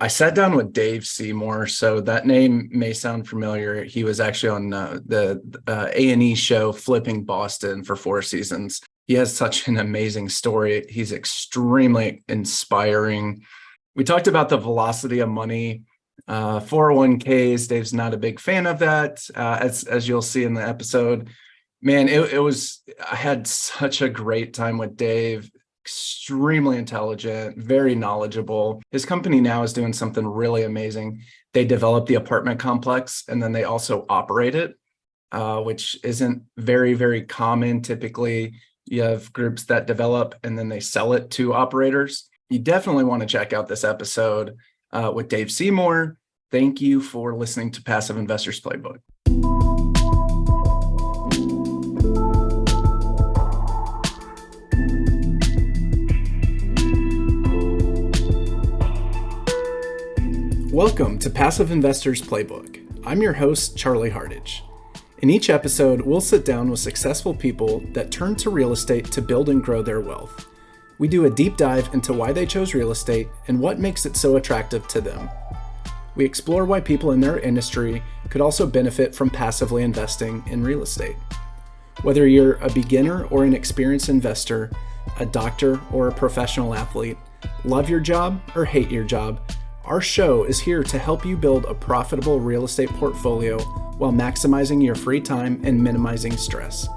I sat down with Dave Seymour, so that name may sound familiar. He was actually on the A&E show Flipping Boston for 4 seasons. He has such an amazing story. He's extremely inspiring. We talked about the velocity of money, 401ks. Dave's not a big fan of that, as you'll see in the episode. Man, I had such a great time with Dave. Extremely intelligent, very knowledgeable. His company now is doing something really amazing. They develop the apartment complex and then they also operate it, which isn't very, very common. Typically, you have groups that develop and then they sell it to operators. You definitely want to check out this episode with Dave Seymour. Thank you for listening to Passive Investors Playbook. Welcome to Passive Investors Playbook. I'm your host, Charlie Hardage. In each episode, we'll sit down with successful people that turn to real estate to build and grow their wealth. We do a deep dive into why they chose real estate and what makes it so attractive to them. We explore why people in their industry could also benefit from passively investing in real estate. Whether you're a beginner or an experienced investor, a doctor or a professional athlete, love your job or hate your job, our show is here to help you build a profitable real estate portfolio while maximizing your free time and minimizing stress.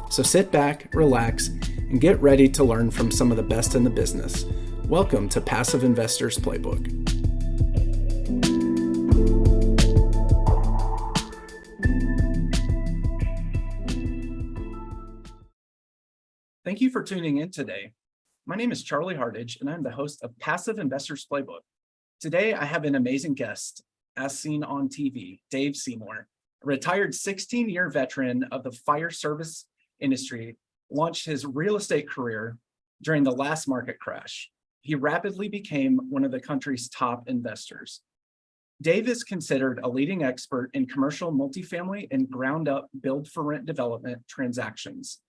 So sit back, relax, and get ready to learn from some of the best in the business. Welcome to Passive Investors Playbook. Thank you for tuning in today. My name is Charlie Hardage, and I'm the host of Passive Investors Playbook. Today, I have an amazing guest, as seen on TV, Dave Seymour, a retired 16-year veteran of the fire service industry, launched his real estate career during the last market crash. He rapidly became one of the country's top investors. Dave is considered a leading expert in commercial multifamily and ground-up build-for-rent development transactions.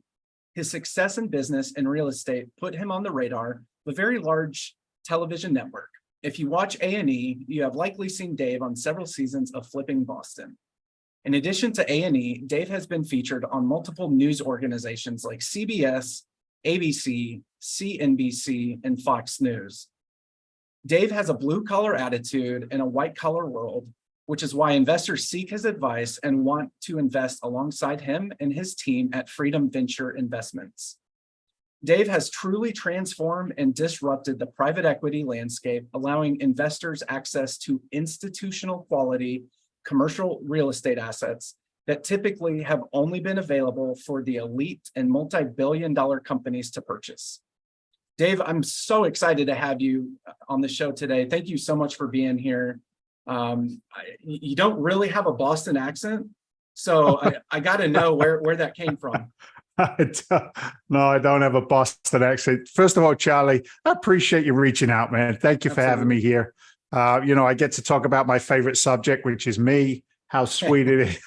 His success in business and real estate put him on the radar of a very large television network. If you watch A&E, you have likely seen Dave on several seasons of Flipping Boston. In addition to A&E, Dave has been featured on multiple news organizations like CBS, ABC, CNBC, and Fox News. Dave has a blue-collar attitude in a white-collar world, which is why investors seek his advice and want to invest alongside him and his team at Freedom Venture Investments. Dave has truly transformed and disrupted the private equity landscape, allowing investors access to institutional quality commercial real estate assets that typically have only been available for the elite and multi-billion-dollar companies to purchase. Dave, I'm so excited to have you on the show today. Thank you so much for being here. You don't really have a Boston accent, so I got to know where that came from. No, I don't have a Boston accent. First of all, Charlie, I appreciate you reaching out, man. Thank you for having me here. I get to talk about my favorite subject, which is me, how sweet it is.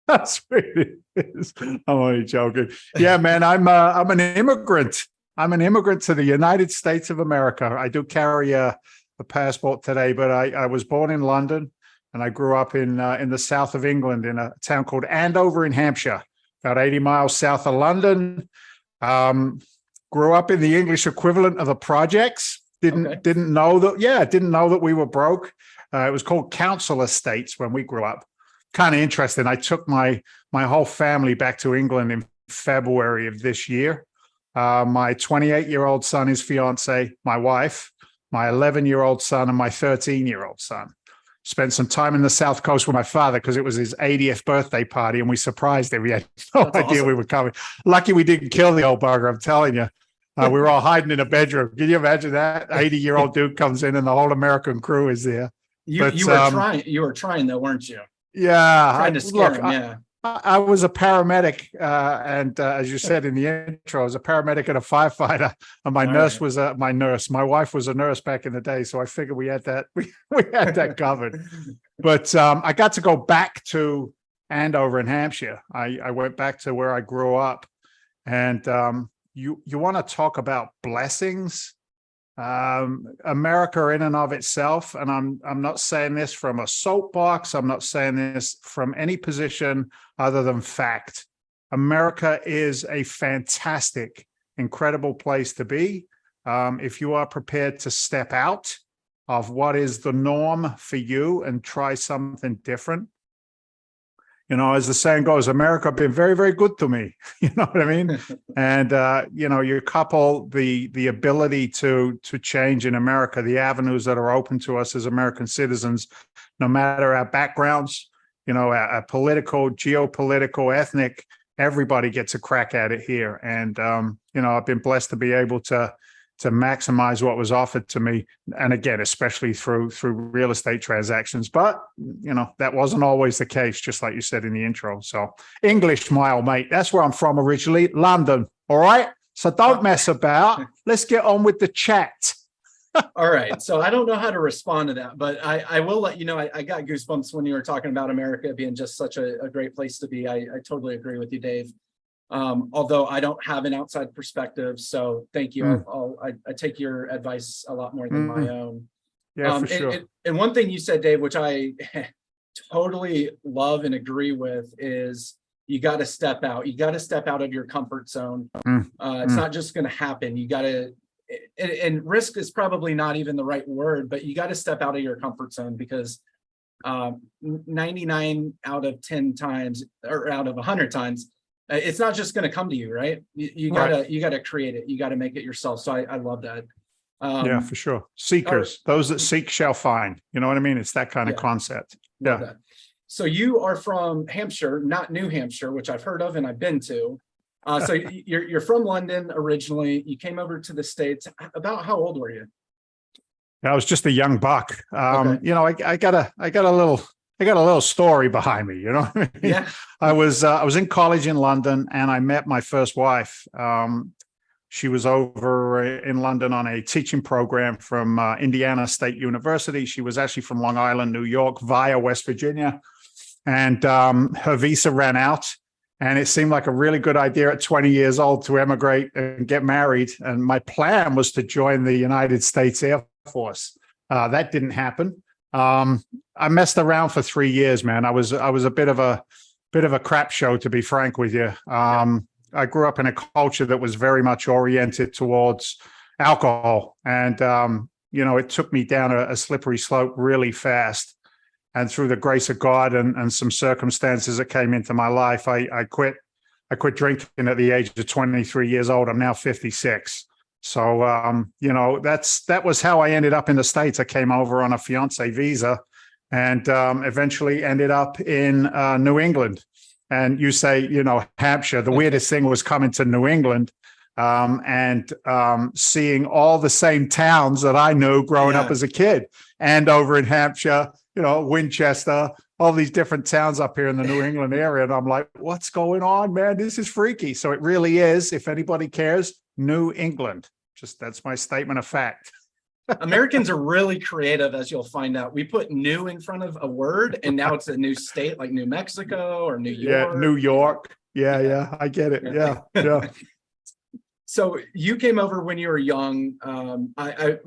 How sweet it is. I'm only joking. Yeah, man, I'm an immigrant. I'm an immigrant to the United States of America. I do carry a passport today, but I was born in London and I grew up in the south of England in a town called Andover in Hampshire, about 80 miles south of London. Grew up in the English equivalent of the projects. Didn't know that we were broke. It was called council estates when we grew up. Kind of interesting. I took my whole family back to England in February of this year. My 28-year-old son, his fiance, my wife, my 11-year-old son, and my 13-year-old son. Spent some time in the South Coast with my father because it was his 80th birthday party, and we surprised him. We had no idea we were coming. Lucky we didn't kill the old bugger, I'm telling you. We were all hiding in a bedroom. Can you imagine that? 80-year-old dude comes in and the whole American crew is there. You were trying though, weren't you? Yeah. Trying to scare him, yeah. I was a paramedic, and as you said in the intro, I was a paramedic and a firefighter, and my nurse was my nurse. My wife was a nurse back in the day, so I figured we had that we had that covered. But I got to go back to Andover in Hampshire. I went back to where I grew up, and you want to talk about blessings? America in and of itself, and I'm not saying this from a soapbox, I'm not saying this from any position other than fact. America is a fantastic, incredible place to be. If you are prepared to step out of what is the norm for you and try something different. You know, as the saying goes, America have been very, very good to me. You know what I mean? And you know, you couple the ability to change in America, the avenues that are open to us as American citizens, no matter our backgrounds, you know, our political, geopolitical, ethnic, everybody gets a crack at it here. And you know, I've been blessed to be able to maximize what was offered to me, and again, especially through real estate transactions. But you know, that wasn't always the case, just like you said in the intro. So English, my old mate, that's where I'm from originally, London. All right, so don't mess about. Let's get on with the chat. All right, so I don't know how to respond to that, but I will let you know, I got goosebumps when you were talking about America being just such a great place to be. I totally agree with you, Dave. Although I don't have an outside perspective, so thank you. I take your advice a lot more than my own. Yeah, for sure. And one thing you said, Dave, which I totally love and agree with, is you got to step out. You got to step out of your comfort zone. It's not just going to happen. You got to, and risk is probably not even the right word, but you got to step out of your comfort zone, because 99 out of 10 times, or out of 100 times, it's not just going to come to you, right? You gotta create it. You got to make it yourself. So I love that. Yeah, for sure. Seekers, those that seek shall find. You know what I mean? It's that kind of concept. Love that. So you are from Hampshire, not New Hampshire, which I've heard of and I've been to. So you're from London originally. You came over to the States. About how old were you? I was just a young buck. You know, I got a little story behind me, you know what I mean? Yeah. I was in college in London, and I met my first wife. She was over in London on a teaching program from Indiana State University. She was actually from Long Island, New York, via West Virginia. And her visa ran out, and it seemed like a really good idea at 20 years old to emigrate and get married. And my plan was to join the United States Air Force. That didn't happen. I messed around for 3 years, man. I was a bit of a crap show, to be frank with you. I grew up in a culture that was very much oriented towards alcohol, and you know, it took me down a slippery slope really fast. And through the grace of God and some circumstances that came into my life, I quit drinking at the age of 23 years old. I'm now 56. So, you know, that was how I ended up in the States. I came over on a fiance visa, and eventually ended up in New England. And you say, you know, Hampshire, the weirdest thing was coming to New England and seeing all the same towns that I knew growing up as a kid. And over in Hampshire, you know, Winchester, all these different towns up here in the New England area. And I'm like, what's going on, man? This is freaky. So it really is, if anybody cares, New England. Just that's my statement of fact. Americans are really creative, as you'll find out. We put new in front of a word, and now it's a new state, like New Mexico or New York. Yeah, New York. Yeah, I get it. Yeah. So you came over when you were young. I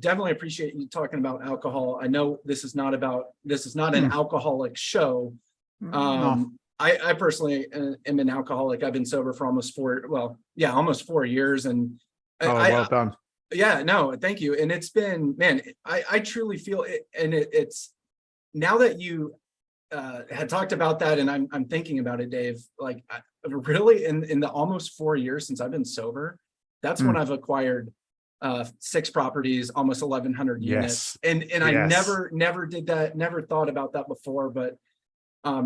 definitely appreciate you talking about alcohol. I know this is not an alcoholic show. No. I personally am an alcoholic. I've been sober for almost 4 years. And well done. Yeah, no, thank you. And it's been, man, I truly feel it. And it's now that you had talked about that, and I'm thinking about it, Dave, like really in the almost 4 years since I've been sober, that's when I've acquired 6 properties, almost 1,100 units. And I never did that, never thought about that before. But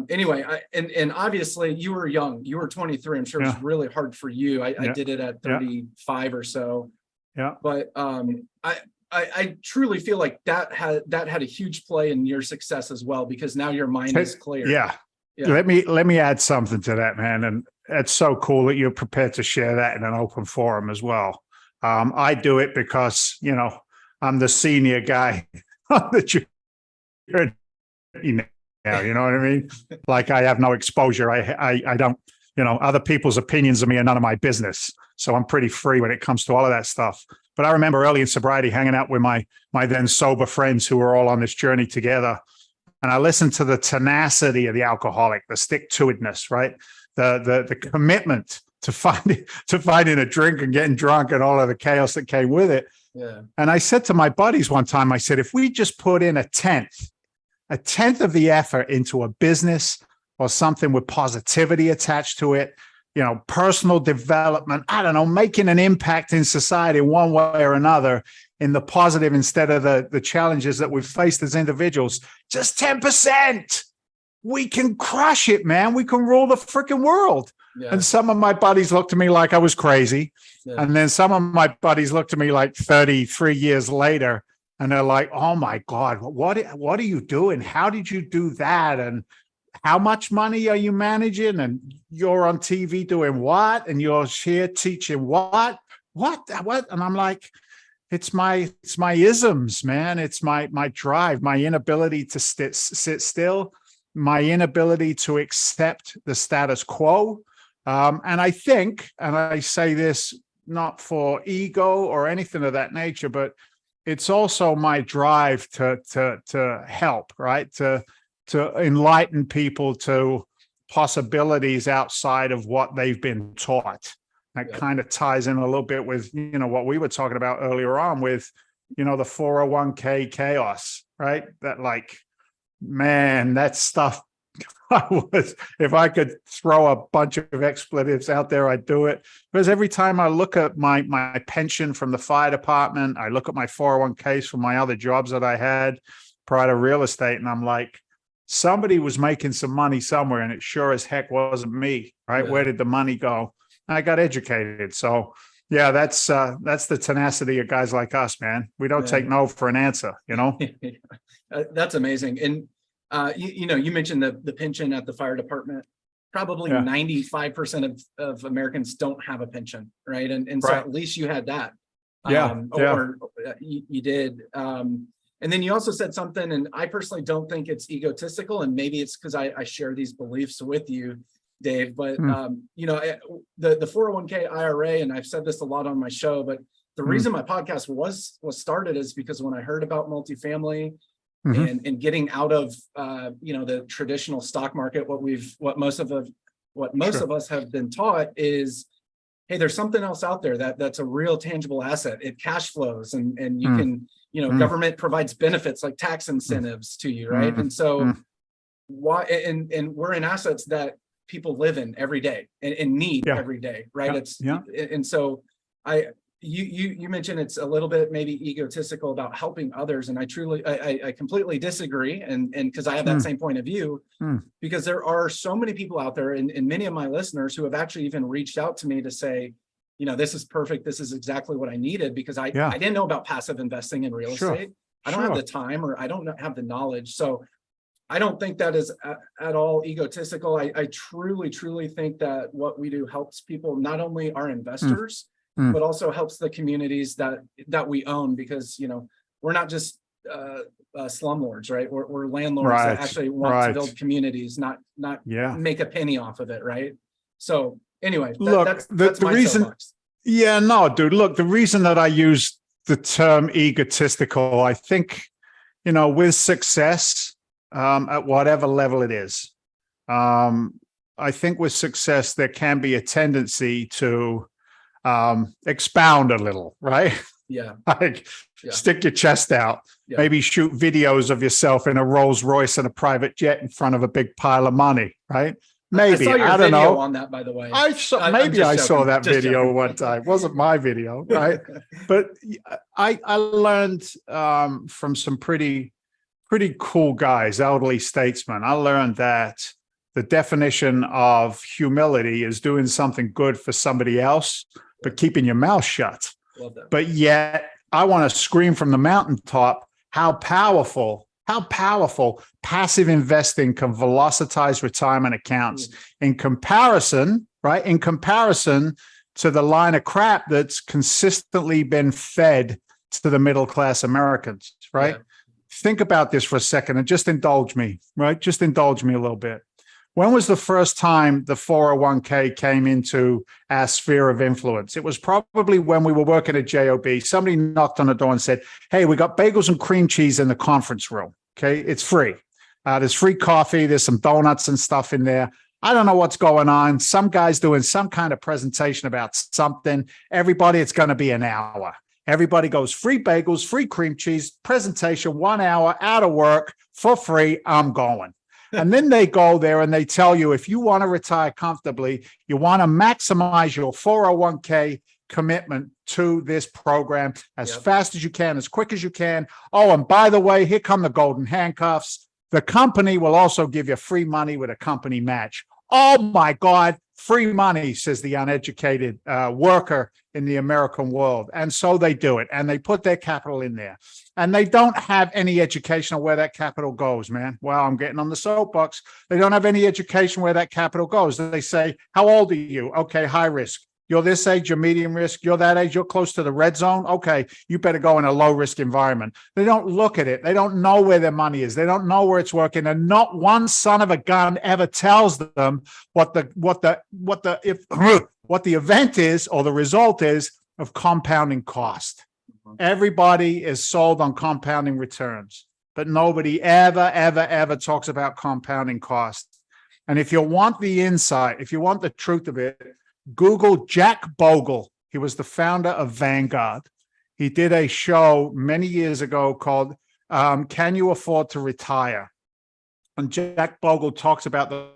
anyway, and obviously you were young, you were 23. I'm sure it's really hard for you. I did it at 35 or so. Yeah. But I truly feel like that had a huge play in your success as well, because now your mind is clear. Yeah. Let me add something to that, man. And it's so cool that you're prepared to share that in an open forum as well. I do it because, you know, I'm the senior guy that you're now, you know what I mean? Like, I have no exposure. I don't, you know, other people's opinions of me are none of my business. So I'm pretty free when it comes to all of that stuff. But I remember early in sobriety hanging out with my then sober friends who were all on this journey together. And I listened to the tenacity of the alcoholic, the stick-to-itness, right? The commitment to finding a drink and getting drunk and all of the chaos that came with it. Yeah. And I said to my buddies one time, I said, if we just put in a tenth of the effort into a business or something with positivity attached to it, personal development, I don't know, making an impact in society one way or another in the positive instead of the challenges that we've faced as individuals, just 10%, we can crush it, man. We can rule the freaking world. Yeah. And some of my buddies looked at me like I was crazy. Yeah. And then some of my buddies looked at me like 33 years later, and they're like, oh my God, what are you doing? How did you do that? And how much money are you managing? And you're on TV doing what? And you're here teaching what? And I'm like, it's my isms, man. It's my drive, my inability to sit still, my inability to accept the status quo. And I think, and I say this not for ego or anything of that nature, but it's also my drive to help, right? To enlighten people to possibilities outside of what they've been taught. That kind of ties in a little bit with, what we were talking about earlier on with, the 401k chaos, right? That man, that stuff, if I could throw a bunch of expletives out there, I'd do it. Because every time I look at my pension from the fire department, I look at my 401ks from my other jobs that I had prior to real estate, and I'm like, somebody was making some money somewhere, and it sure as heck wasn't me, right? Yeah. Where did the money go? I got educated. So yeah, that's the tenacity of guys like us, man. We don't take no for an answer, That's amazing. And you mentioned the pension at the fire department. Probably 95% of Americans don't have a pension, right? And so at least you had that. Or you did. And then you also said something, and I personally don't think it's egotistical, and maybe it's because I share these beliefs with you, Dave, but the 401k IRA, and I've said this a lot on my show, but the reason my podcast was started is because when I heard about multifamily and getting out of the traditional stock market, what most of us have been taught is, hey, there's something else out there that's a real tangible asset. It cash flows, and you can, government provides benefits like tax incentives to you, right? And so why, and we're in assets that people live in every day and need every day, right? And so you mentioned it's a little bit maybe egotistical about helping others, and I completely disagree, and because I have that same point of view, because there are so many people out there, and many of my listeners who have actually even reached out to me to say, this is perfect, this is exactly what I needed, because I didn't know about passive investing in real estate. I don't have the time, or I don't have the knowledge. So I don't think that is at all egotistical. I truly think that what we do helps people, not only our investors, but also helps the communities that we own, because we're not just slumlords, right? We're landlords that actually want to build communities, not make a penny off of it, right? So anyway, that's my reason. Soapbox. Yeah, no, dude. Look, the reason that I use the term egotistical, I think, with success at whatever level it is, I think with success there can be a tendency to expound a little, right? Yeah. Stick your chest out, maybe shoot videos of yourself in a Rolls Royce and a private jet in front of a big pile of money, right? Maybe, I don't know. On that, by the way, I saw that video one time. It wasn't my video, right? But I learned from some pretty cool guys, elderly statesmen. I learned that the definition of humility is doing something good for somebody else, but keeping your mouth shut. But yet I want to scream from the mountaintop how powerful passive investing can velocitize retirement accounts in comparison, right? In comparison to the line of crap that's consistently been fed to the middle-class Americans, right? Yeah. Think about this for a second and just indulge me, right? Just indulge me a little bit. When was the first time the 401k came into our sphere of influence? It was probably when we were working at JOB. Somebody knocked on the door and said, hey, we got bagels and cream cheese in the conference room. Okay, it's free. There's free coffee. There's some donuts and stuff in there. I don't know what's going on. Some guy's doing some kind of presentation about something. Everybody, it's going to be an hour. Everybody goes free bagels, free cream cheese, presentation, 1 hour, out of work for free. I'm going. And then they go there and they tell you, if you want to retire comfortably, you want to maximize your 401k commitment to this program as fast as you can, as quick as you can. Oh, and by the way, here come the golden handcuffs. The company will also give you free money with a company match. Oh my God, free money, says the uneducated worker in the American world. And so they do it, and they put their capital in there. And they don't have any education on where that capital goes, man. Well, I'm getting on the soapbox. They don't have any education where that capital goes. They say, how old are you? Okay, high risk. You're this age, you're medium risk, you're that age, you're close to the red zone. Okay, you better go in a low risk environment. They don't look at it. They don't know where their money is. They don't know where it's working. And not one son of a gun ever tells them what the event is or the result is of compounding cost. Everybody is sold on compounding returns, but nobody ever talks about compounding cost. And if you want the insight, if you want the truth of it, Google Jack Bogle. He was the founder of Vanguard. He did a show many years ago called Can You Afford to Retire? And Jack Bogle talks about the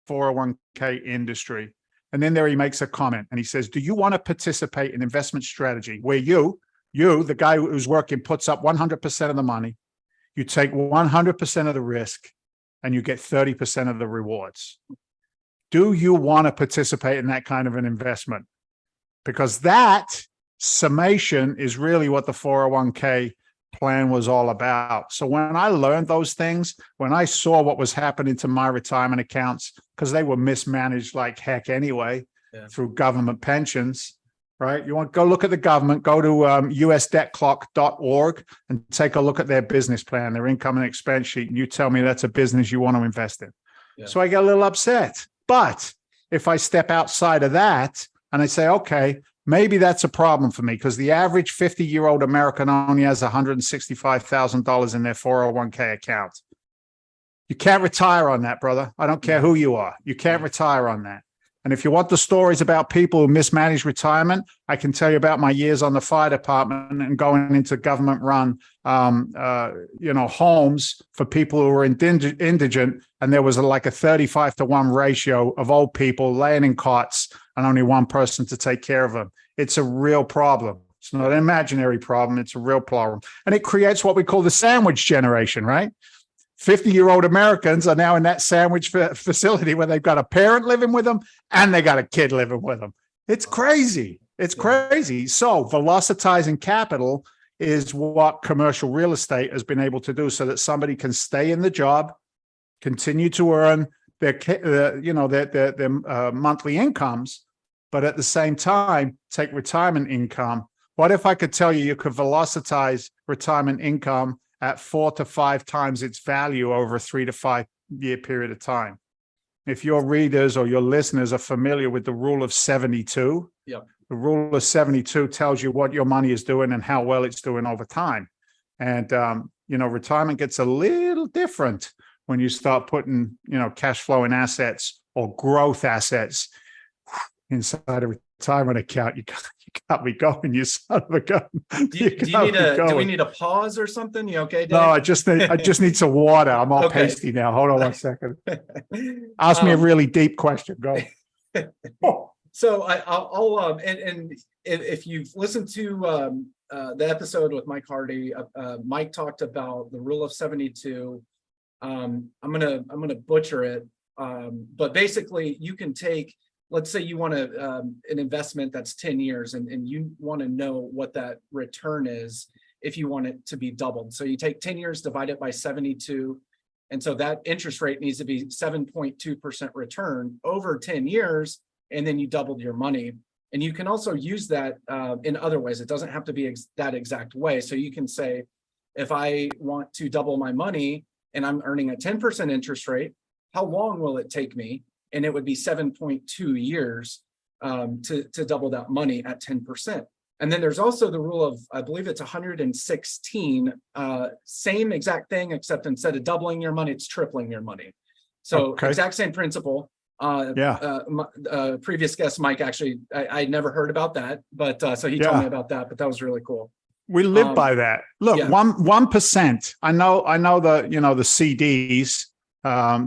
401k industry. And then there he makes a comment and he says, do you want to participate in investment strategy where you, the guy who's working, puts up 100% of the money, you take 100% of the risk, and you get 30% of the rewards? Do you want to participate in that kind of an investment? Because that summation is really what the 401k plan was all about. So when I learned those things, when I saw what was happening to my retirement accounts, because they were mismanaged like heck anyway, through government pensions, right? You want to go look at the government, go to usdebtclock.org and take a look at their business plan, their income and expense sheet, and you tell me that's a business you want to invest in. So I get a little upset. But if I step outside of that and I say, okay, maybe that's a problem for me because the average 50-year-old American only has $165,000 in their 401k account. You can't retire on that, brother. I don't care who you are. You can't retire on that. And if you want the stories about people who mismanage retirement, I can tell you about my years on the fire department and going into government-run, homes for people who were indigent, and there was like a 35-to-1 ratio of old people laying in cots and only one person to take care of them. It's a real problem. It's not an imaginary problem. It's a real problem. And it creates what we call the sandwich generation, right? 50-year-old Americans are now in that sandwich facility where they've got a parent living with them and they got a kid living with them. It's crazy. It's crazy. So velocitizing capital is what commercial real estate has been able to do so that somebody can stay in the job, continue to earn their monthly incomes, but at the same time, take retirement income. What if I could tell you could velocitize retirement income at 4 to 5 times its value over a 3 to 5 year period of time? If your readers or your listeners are familiar with the rule of 72, the rule of 72 tells you what your money is doing and how well it's doing over time. And, retirement gets a little different when you start putting, cash flowing assets or growth assets inside a retirement account. You got me going, you son of a gun. Do we need a pause or something? You okay, Dave? No, I just need some water. I'm all pasty now. Hold on 1 second. Ask me a really deep question. Go. So I'll and if you've listened to the episode with Mike Hardy, Mike talked about the rule of 72. I'm gonna butcher it, but basically you can take. Let's say you want an investment that's 10 years and you want to know what that return is if you want it to be doubled. So you take 10 years, divide it by 72. And so that interest rate needs to be 7.2% return over 10 years. And then you doubled your money. And you can also use that in other ways. It doesn't have to be that exact way. So you can say, if I want to double my money and I'm earning a 10% interest rate, how long will it take me? And it would be 7.2 years to double that money at 10%. And then there's also the rule of, I believe it's 116, same exact thing, except instead of doubling your money, it's tripling your money. So exact same principle. Previous guest, Mike, actually, I never heard about that, but so he told me about that, but that was really cool. We live by that. Look, 1%. I know the, the CDs,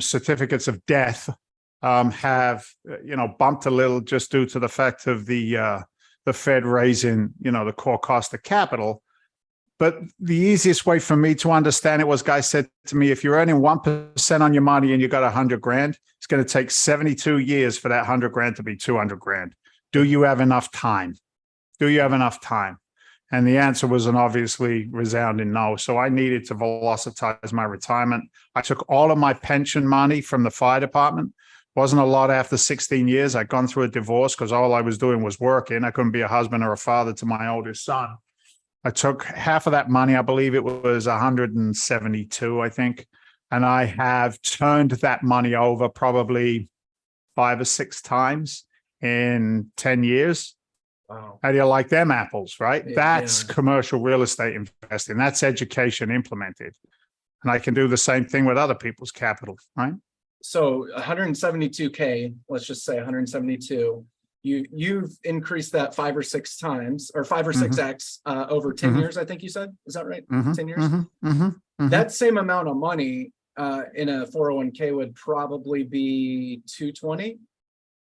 certificates of death, have, bumped a little just due to the fact of the Fed raising, the core cost of capital. But the easiest way for me to understand it was, guy said to me, if you're earning 1% on your money and you got 100 grand, it's going to take 72 years for that 100 grand to be 200 grand. Do you have enough time? Do you have enough time? And the answer was an obviously resounding no. So I needed to velocitize my retirement. I took all of my pension money from the fire department. Wasn't a lot after 16 years. I'd gone through a divorce because all I was doing was working. I couldn't be a husband or a father to my oldest son. I took half of that money. I believe it was 172, I think. And I have turned that money over probably 5 or 6 times in 10 years. Wow. How do you like them apples, right? That's commercial real estate investing. That's education implemented. And I can do the same thing with other people's capital, right? So 172K, let's just say 172. You've increased that 5 or 6 times, or 5 or 6x over 10 years, I think you said. Is that right? 10 years? That same amount of money in a 401k would probably be 220.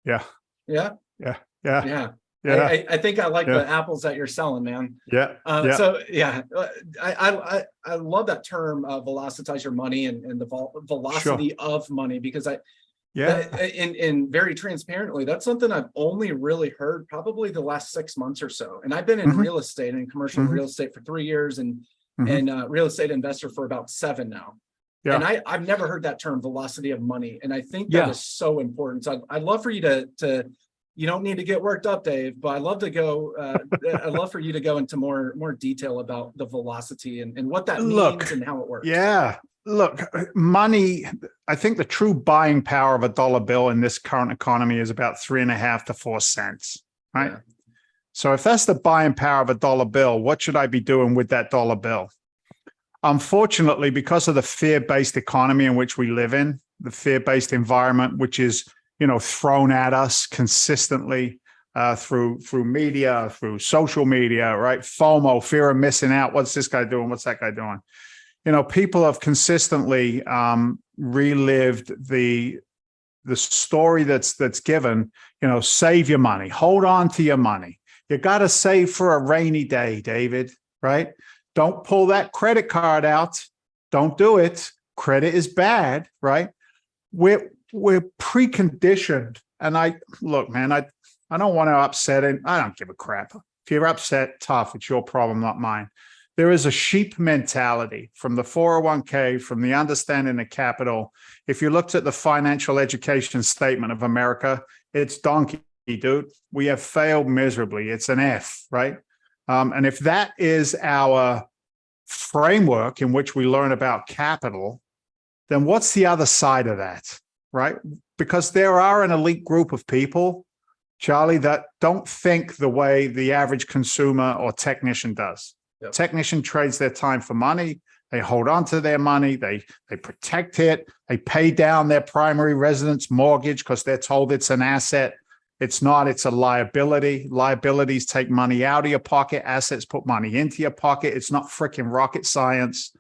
Yeah. I think I like the apples that you're selling, man. So I love that term, velocitize your money and the velocity of money, because and very transparently, that's something I've only really heard probably the last 6 months or so. And I've been in real estate and commercial real estate for 3 years and real estate investor for about 7 now. And I've never heard that term, velocity of money. And I think that is so important. So I'd love for you to you don't need to get worked up, Dave, but I'd love to go. I'd love for you to go into more detail about the velocity and what that means and how it works. Look, money, I think the true buying power of a dollar bill in this current economy is about 3.5 to 4 cents, right? So if that's the buying power of a dollar bill, what should I be doing with that dollar bill? Unfortunately, because of the fear-based economy in which we live in, the fear-based environment, which is thrown at us consistently through media, through social media, right? FOMO, fear of missing out. What's this guy doing? What's that guy doing? People have consistently relived the story that's given. Save your money, hold on to your money. You got to save for a rainy day, David. Right? Don't pull that credit card out. Don't do it. Credit is bad. Right? We're preconditioned. And I don't want to upset him. I don't give a crap. If you're upset, tough. It's your problem, not mine. There is a sheep mentality from the 401k, from the understanding of capital. If you looked at the financial education statement of America, it's donkey, dude. We have failed miserably. It's an F, right? And if that is our framework in which we learn about capital, then what's the other side of that? Right? Because there are an elite group of people, Charlie, that don't think the way the average consumer or technician does. Technician trades their time for money. They hold on to their money. They protect it. They pay down their primary residence mortgage because they're told it's an asset. It's not. It's a liability. Liabilities take money out of your pocket. Assets put money into your pocket. It's not freaking rocket science.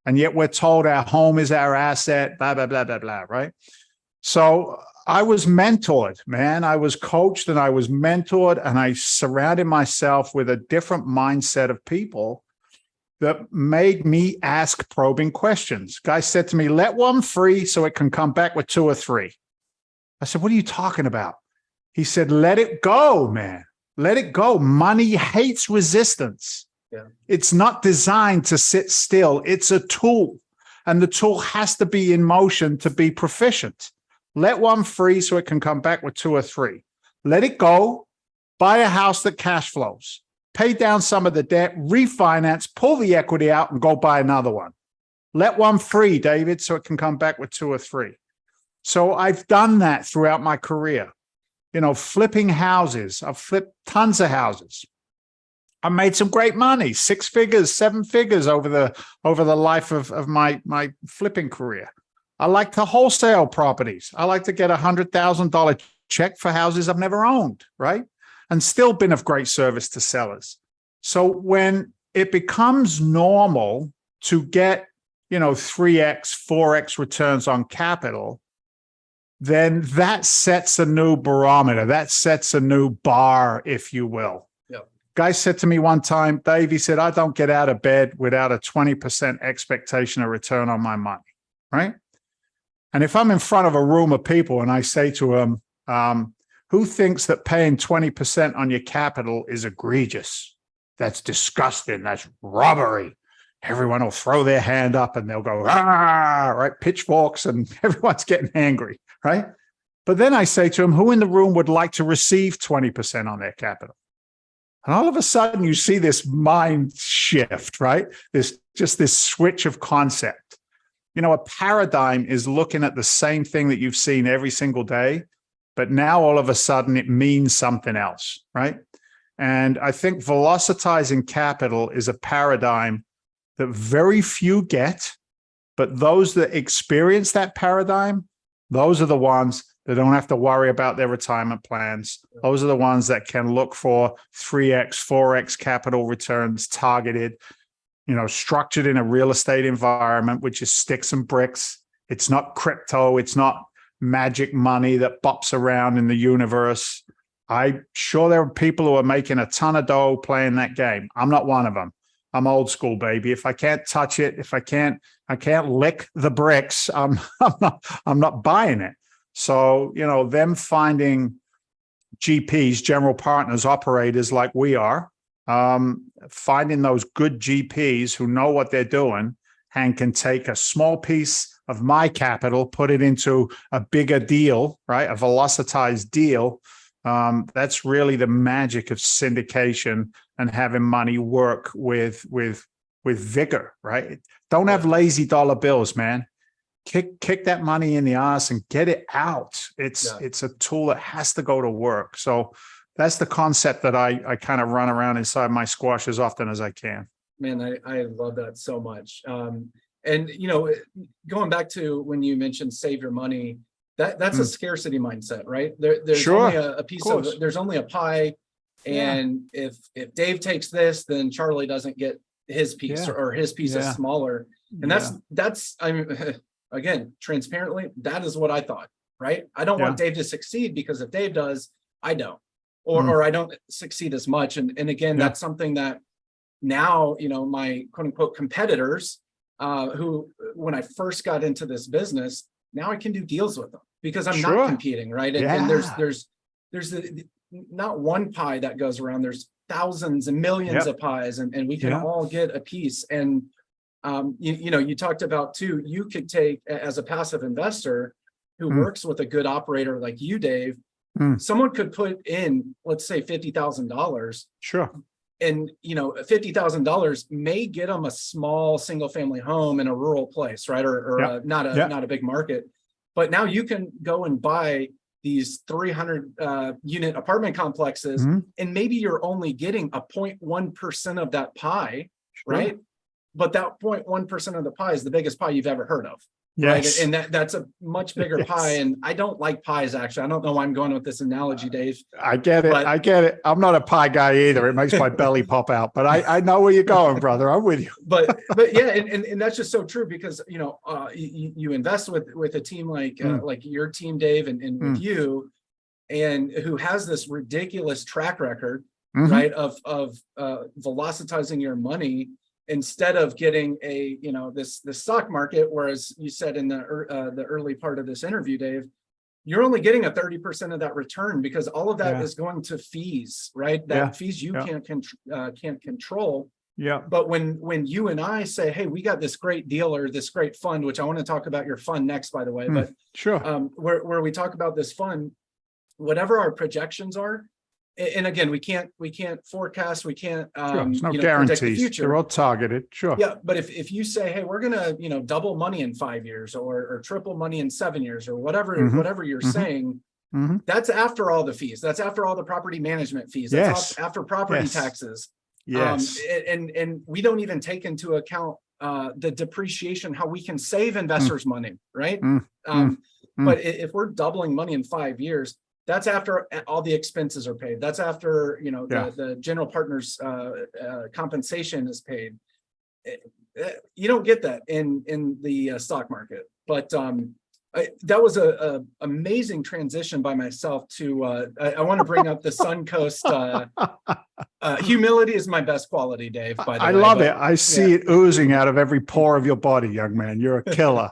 And yet we're told our home is our asset, blah, blah, blah, blah, blah, right? So I was mentored, man. I was coached and I was mentored, and I surrounded myself with a different mindset of people that made me ask probing questions. Guy said to me, let one free so it can come back with 2 or 3. I said, what are you talking about? He said, let it go, man. Let it go. Money hates resistance. It's not designed to sit still. It's a tool, and the tool has to be in motion to be proficient. Let one free so it can come back with 2 or 3. Let it go. Buy a house that cash flows. Pay down some of the debt, refinance, pull the equity out, and go buy another one. Let one free, David, so it can come back with 2 or 3. So I've done that throughout my career, flipping houses. I've flipped tons of houses. I made some great money, 6 figures, 7 figures over the life of my flipping career. I like to wholesale properties. I like to get $100,000 check for houses I've never owned, right? And still been of great service to sellers. So when it becomes normal to get, 3x, 4x returns on capital, then that sets a new barometer. That sets a new bar, if you will. Guy said to me one time, Dave, he said, I don't get out of bed without a 20% expectation of return on my money, right? And if I'm in front of a room of people and I say to them, who thinks that paying 20% on your capital is egregious? That's disgusting. That's robbery. Everyone will throw their hand up and they'll go, ah, right? Pitchforks, and everyone's getting angry, right? But then I say to them, who in the room would like to receive 20% on their capital? And all of a sudden you see this mind shift, right? This switch of concept. A paradigm is looking at the same thing that you've seen every single day, but now all of a sudden it means something else, right? And I think velocitizing capital is a paradigm that very few get, but those that experience that paradigm, those are the ones that don't have to worry about their retirement plans. Those are the ones that can look for 3x, 4x capital returns targeted, structured in a real estate environment, which is sticks and bricks. It's not crypto. It's not magic money that bops around in the universe. I'm sure there are people who are making a ton of dough playing that game. I'm not one of them. I'm old school, baby. If I can't touch it, I can't lick the bricks, I'm not buying it. So, them finding GPs, general partners, operators like we are, finding those good GPs who know what they're doing and can take a small piece of my capital, put it into a bigger deal, right? A velocitized deal. That's really the magic of syndication and having money work with vigor, right? Don't have lazy dollar bills, man. Kick that money in the ass and get it out. It's a tool that has to go to work. So that's the concept that I kind of run around inside my squash as often as I can. Man, I love that so much. And going back to when you mentioned save your money, that's a scarcity mindset, right? There's only a piece of there's only a pie, and if Dave takes this, then Charlie doesn't get his piece, or his piece is smaller. And that's I mean, again, transparently, that is what I thought, right? I don't want Dave to succeed, because if Dave does, I don't, or I don't succeed as much. And again, that's something that now, my quote unquote competitors, who, when I first got into this business, now I can do deals with them because I'm not competing, right? And there's not one pie that goes around. There's thousands and millions of pies, and we can all get a piece. And you talked about too, you could take, as a passive investor who works with a good operator like you, Dave, someone could put in, let's say, $50,000. Sure. And $50,000 may get them a small single family home in a rural place, right? Or not a big market. But now you can go and buy these 300 unit apartment complexes, and maybe you're only getting a 0.1% of that pie, right? But that 0.1% of the pie is the biggest pie you've ever heard of. Yes. Right? And that's a much bigger pie. And I don't like pies, actually. I don't know why I'm going with this analogy, Dave. I get it. I'm not a pie guy either. It makes my belly pop out, but I know where you're going, brother. I'm with you. But yeah, and that's just so true, because you invest with a team like your team, Dave, and with you, and who has this ridiculous track record, right, of velocitizing your money, instead of getting this stock market. Whereas you said in the early part of this interview, Dave, you're only getting a 30% of that return, because all of that is going to fees, right? That fees you can't control. Yeah. But when you and I say, hey, we got this great deal or this great fund, which I want to talk about your fund next, by the way, but sure, where we talk about this fund, whatever our projections are, And again, we can't forecast, we can't Sure. There's no you know, predict the guarantees. future. They're all targeted. Sure. Yeah, but if you say, hey, we're gonna, you know, double money in 5 years or triple money in 7 years or whatever you're saying, that's after all the fees. That's after all the property management fees. That's after property taxes. Yes. And we don't even take into account the depreciation, how we can save investors money, right? But if we're doubling money in 5 years, that's after all the expenses are paid. That's after, you know, the general partner's compensation is paid. You don't get that in the stock market. But that was a amazing transition by myself to I want to bring up the Suncoast. Humility is my best quality, Dave, by the way. I love it. I see it oozing out of every pore of your body, young man. You're a killer.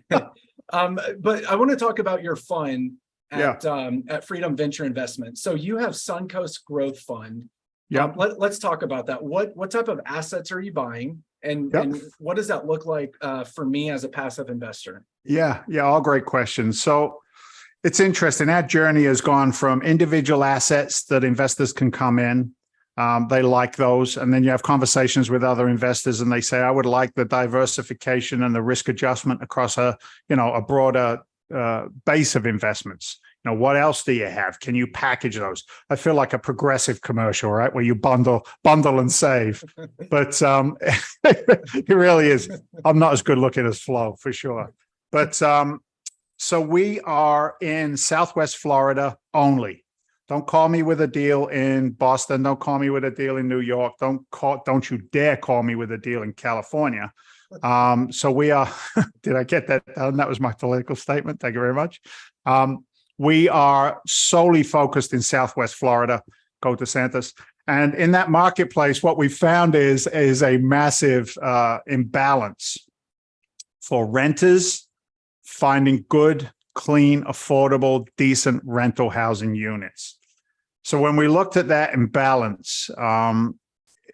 But I want to talk about your fund at Freedom Venture Investment. So you have Suncoast Growth Fund. Let's talk about that. What type of assets are you buying? And what does that look like for me as a passive investor? Yeah, all great questions. So it's interesting. Our journey has gone from individual assets that investors can come in. They like those. And then you have conversations with other investors and they say, I would like the diversification and the risk adjustment across a broader base of investments. You know, what else do you have? Can you package those? I feel like a Progressive commercial, right? Where you bundle and save. But it really is. I'm not as good looking as Flo, for sure. But so we are in Southwest Florida only. Don't call me with a deal in Boston. Don't call me with a deal in New York. Don't you dare call me with a deal in California. So we are, did I get that done? That was my political statement. Thank you very much. We are solely focused in Southwest Florida, go to Santos. And in that marketplace, what we found is a massive imbalance for renters finding good, clean, affordable, decent rental housing units. So when we looked at that imbalance,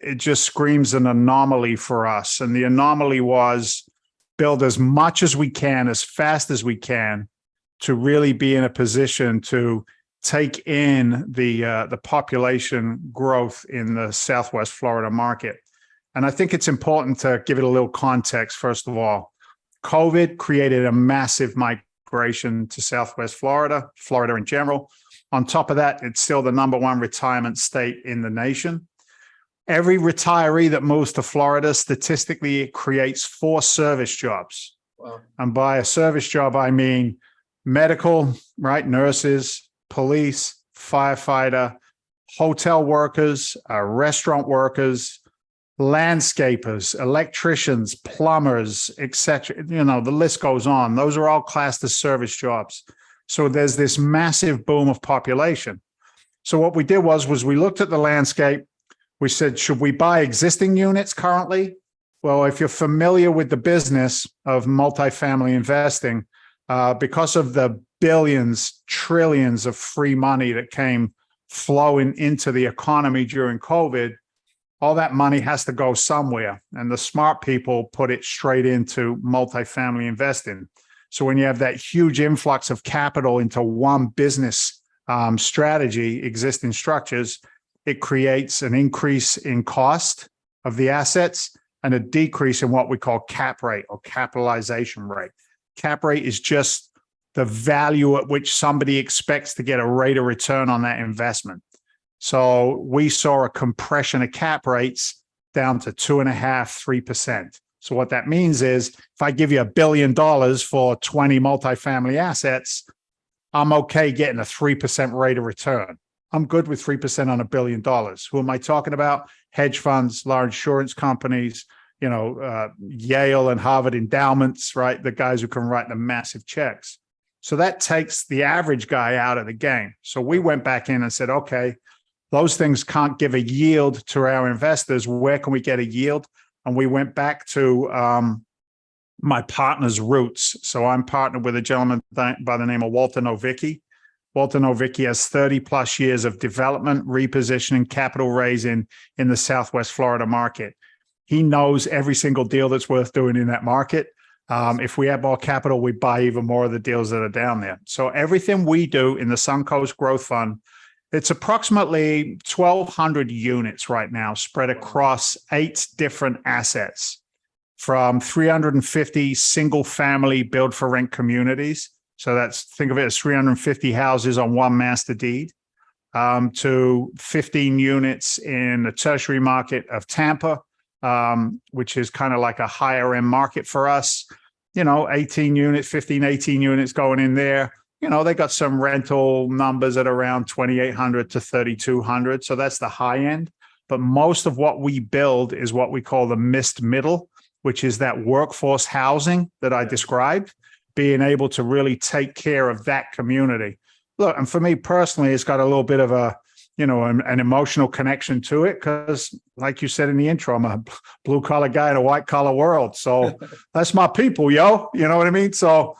it just screams an anomaly for us. And the anomaly was build as much as we can, as fast as we can, to really be in a position to take in the population growth in the Southwest Florida market. And I think it's important to give it a little context, first of all. COVID created a massive migration to Southwest Florida in general. On top of that, it's still the #1 retirement state in the nation. Every retiree that moves to Florida, statistically, it creates 4 service jobs. Wow. And by a service job, I mean medical, right? Nurses, police, firefighter, hotel workers, restaurant workers, landscapers, electricians, plumbers, etc. You know, the list goes on. Those are all classed as service jobs. So there's this massive boom of population. So what we did was we looked at the landscape. We said, should we buy existing units currently? Well, if you're familiar with the business of multifamily investing, because of the billions, trillions of free money that came flowing into the economy during COVID, all that money has to go somewhere. And the smart people put it straight into multifamily investing. So when you have that huge influx of capital into one business strategy, existing structures, it creates an increase in cost of the assets and a decrease in what we call cap rate or capitalization rate. Cap rate is just the value at which somebody expects to get a rate of return on that investment. So we saw a compression of cap rates down to 2.5%, 3%. So what that means is if I give you $1 billion for 20 multifamily assets, I'm okay getting a 3% rate of return. I'm good with 3% on $1 billion. Who am I talking about? Hedge funds, large insurance companies, Yale and Harvard endowments, right? The guys who can write the massive checks. So that takes the average guy out of the game. So we went back in and said, okay, those things can't give a yield to our investors. Where can we get a yield? And we went back to my partner's roots. So I'm partnered with a gentleman by the name of Walter Novicki. Walter Novicki has 30 plus years of development, repositioning, capital raising in the Southwest Florida market. He knows every single deal that's worth doing in that market. If we have more capital, we buy even more of the deals that are down there. So everything we do in the Suncoast Growth Fund It's approximately 1,200 units right now spread across 8 different assets, from 350 single family build for rent communities. So think of it as 350 houses on one master deed, to 15 units in the tertiary market of Tampa, which is kind of like a higher end market for us. 18 units, 15, 18 units going in there. They got some rental numbers at around 2,800 to 3,200. So that's the high end. But most of what we build is what we call the missed middle, which is that workforce housing that I described, being able to really take care of that community. Look, and for me personally, it's got a little bit of an emotional connection to it because, like you said in the intro, I'm a blue collar guy in a white collar world. So that's my people, yo. You know what I mean? So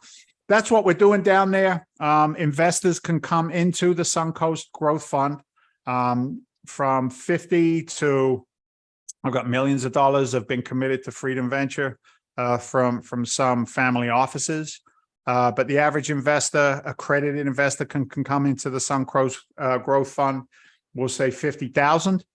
that's what we're doing down there. Investors can come into the Suncoast Growth Fund from 50 to, I've got millions of dollars have been committed to Freedom Venture from some family offices. But the average investor, accredited investor, can come into the Suncoast Growth Fund. We'll say 50,000.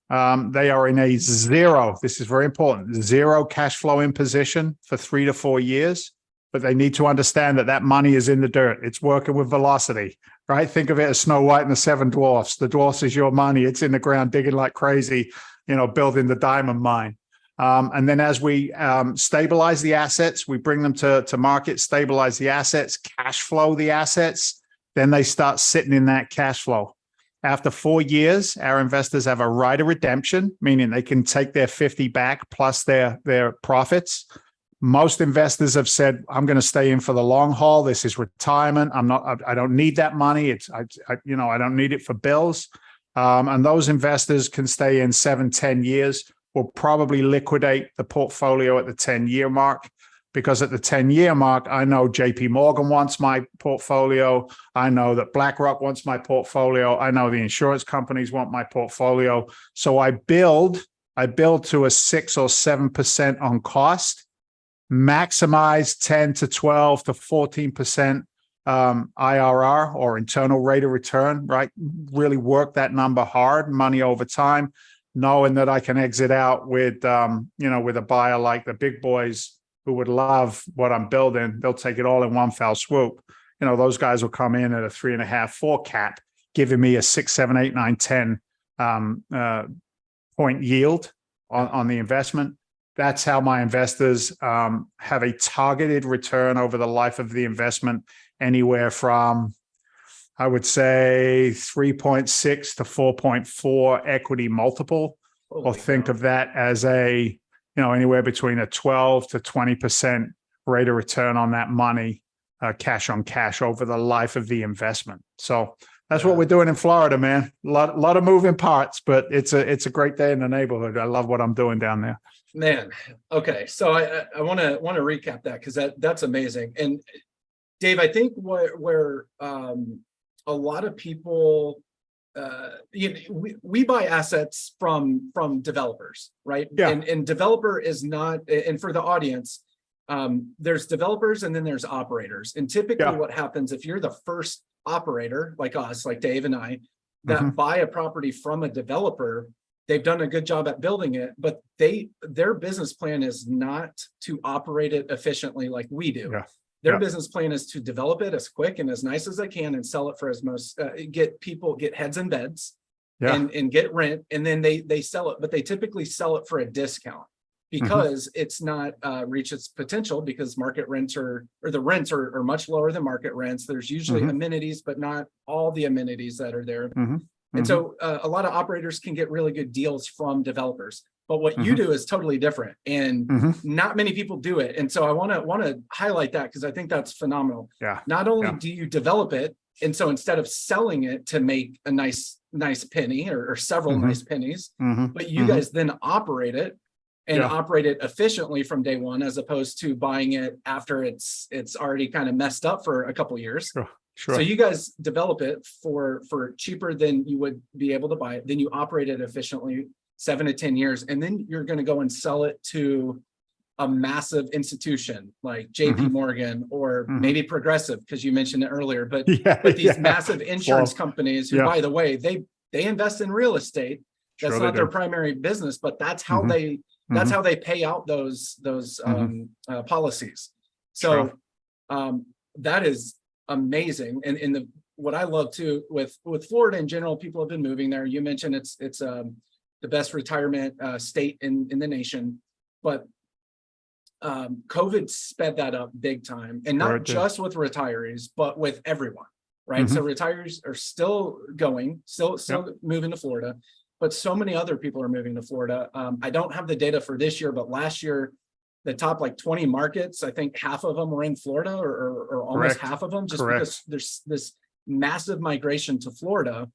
They are in a zero. This is very important. Zero cash flow in position for 3 to 4 years. But they need to understand that money is in the dirt. It's working with velocity, right? Think of it as Snow White and the Seven Dwarfs. The dwarfs is your money. It's in the ground digging like crazy, building the diamond mine. And then as we stabilize the assets, we bring them to market, stabilize the assets, cash flow the assets, then they start sitting in that cash flow. After 4 years, our investors have a right of redemption, meaning they can take their 50 back plus their profits. Most investors have said, I'm going to stay in for the long haul. This is retirement. I don't need that money. I don't need it for bills. And those investors can stay in 7, 10 years. We'll probably liquidate the portfolio at the 10-year mark, because at the 10-year mark, I know JP Morgan wants my portfolio. I know that BlackRock wants my portfolio. I know the insurance companies want my portfolio. So I build to a 6 or 7% on cost, maximize 10 to 12 to 14% IRR, or internal rate of return, right? Really work that number hard, money over time, knowing that I can exit out with a buyer like the big boys who would love what I'm building. They'll take it all in one foul swoop. Those guys will come in at a 3.5, 4 cap, giving me a 6, 7, 8, 9, 10 point yield on the investment. That's how my investors have a targeted return over the life of the investment, anywhere from, I would say, 3.6 to 4.4 equity multiple. Or think of that as anywhere between a 12 to 20% rate of return on that money, cash on cash, over the life of the investment. So that's what we're doing in Florida, man. A lot of moving parts, but it's a great day in the neighborhood. I love what I'm doing down there. Man, okay. So I want to recap that, because that's amazing. And Dave, I think where a lot of people, we buy assets from developers, right? Yeah. And developer is not, and for the audience, there's developers and then there's operators. And typically what happens if you're the first operator, like us, like Dave and I, that buy a property from a developer, they've done a good job at building it, but their business plan is not to operate it efficiently like we do. Yeah. Their business plan is to develop it as quick and as nice as they can and sell it for as most, get heads and beds and get rent. And then they sell it, but they typically sell it for a discount because it's not reached its potential, because market rents or the rents are much lower than market rents. There's usually amenities, but not all the amenities that are there. And so a lot of operators can get really good deals from developers, but what you do is totally different, and not many people do it. And so I want to highlight that, because I think that's phenomenal. Yeah. Not only do you develop it, and so instead of selling it to make a nice penny or several nice pennies, but you guys then operate it and operate it efficiently from day one, as opposed to buying it after it's already kind of messed up for a couple years. Sure. So you guys develop it for cheaper than you would be able to buy it. Then you operate it efficiently 7 to 10 years, and then you're going to go and sell it to a massive institution like JP Morgan or maybe Progressive, because you mentioned it earlier, but these massive insurance companies who, by the way, they invest in real estate. That's not their primary business, but that's how they pay out those policies. So that is amazing. And what I love too with Florida in general, people have been moving there. You mentioned it's the best retirement state in the nation, but COVID sped that up big time, and not just with retirees, but with everyone, right? So retirees are still going, still moving to Florida, but so many other people are moving to Florida. I don't have the data for this year, but last year, the top like 20 markets, I think half of them were in Florida, or almost half of them, just because there's this massive migration to Florida.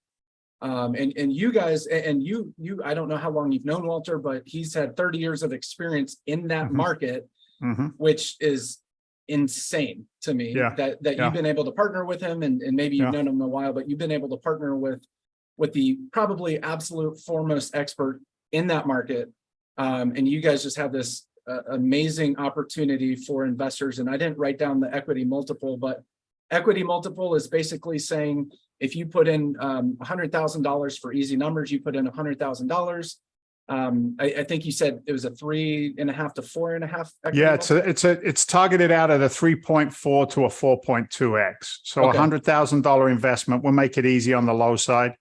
And you guys, and you, I don't know how long you've known Walter, but he's had 30 years of experience in that market, which is insane to me that you've been able to partner with him, and maybe you've known him a while, but you've been able to partner with the probably absolute foremost expert in that market. And you guys just have this amazing opportunity for investors. And I didn't write down the equity multiple, but equity multiple is basically saying, if you put in $100,000 for easy numbers, you put in $100,000. I think you said it was a 3.5 to 4.5. Yeah, it's targeted out at a 3.4 to a 4.2x. So $100,000 investment. We'll make it easy on the low side.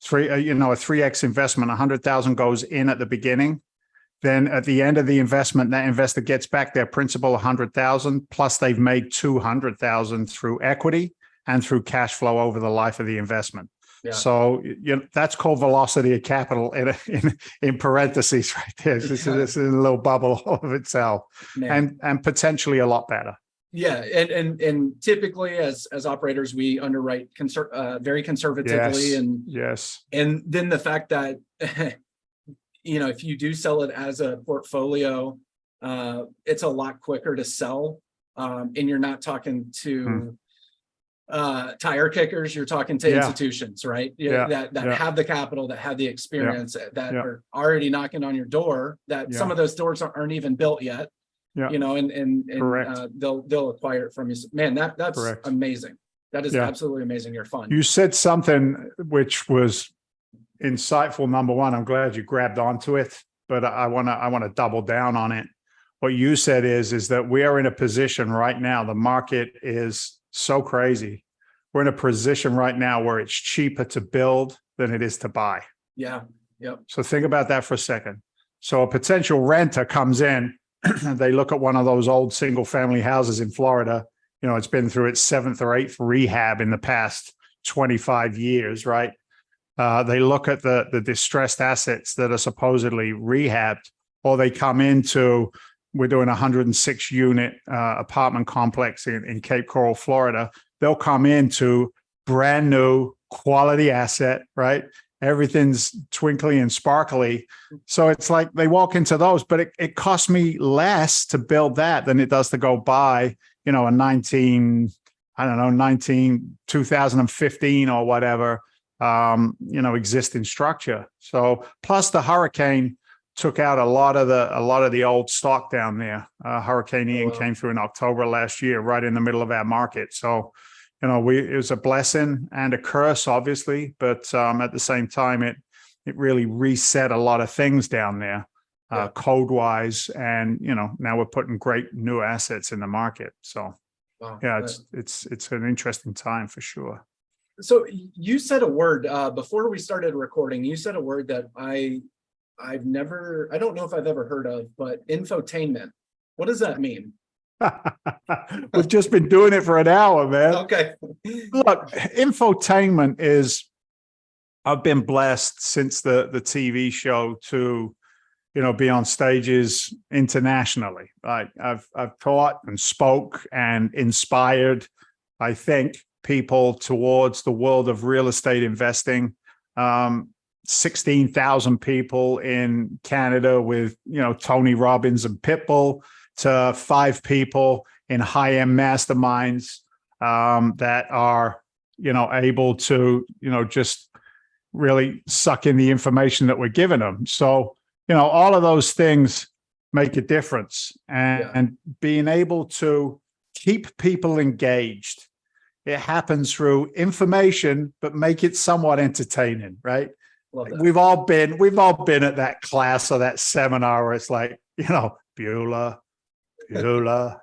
A 3x investment. 100,000 goes in at the beginning. Then at the end of the investment, that investor gets back their principal 100,000, plus they've made 200,000 through equity and through cash flow over the life of the investment. So that's called velocity of capital in parentheses right there. This is a little bubble of itself, and potentially a lot better. Yeah, and typically as operators, we underwrite very conservatively, and then the fact that if you do sell it as a portfolio, it's a lot quicker to sell, and you're not talking to tire kickers, you're talking to institutions, right? That have the capital, that have the experience, that are already knocking on your door, that some of those doors aren't even built yet, and they'll acquire it from you. Man, that's amazing. That is absolutely amazing. You're fun. You said something which was insightful. Number one, I'm glad you grabbed onto it, but I want to double down on it. What you said is that we are in a position right now. The market is so crazy. We're in a position right now where it's cheaper to build than it is to buy. Yeah. Yep. So think about that for a second. So a potential renter comes in, they look at one of those old single family houses in Florida. It's been through its 7th or 8th rehab in the past 25 years, right? They look at the distressed assets that are supposedly rehabbed, or they come into, we're doing a 106 unit apartment complex in Cape Coral, Florida. They'll come into brand new quality asset, right? Everything's twinkly and sparkly. So it's like they walk into those, but it costs me less to build that than it does to go buy, a 2015 or whatever, existing structure. So plus the hurricane took out a lot of the old stock down there. Hurricane Ian came through in October last year, right in the middle of our market. So, it was a blessing and a curse, obviously, but at the same time, it really reset a lot of things down there, code wise, and now we're putting great new assets in the market. So, it's an interesting time for sure. So you said a word before we started recording. You said a word that I don't know if I've ever heard of, but infotainment. What does that mean? We've just been doing it for an hour, man. Okay. Look, infotainment is, I've been blessed since the TV show to, be on stages internationally. I've taught and spoke and inspired, I think, people towards the world of real estate investing. 16,000 people in Canada with, Tony Robbins and Pitbull, to 5 people in high-end masterminds that are, able to, just really suck in the information that we're giving them. So, all of those things make a difference, and being able to keep people engaged. It happens through information, but make it somewhat entertaining, right? We've all been at that class or that seminar where it's like, Bueller, you know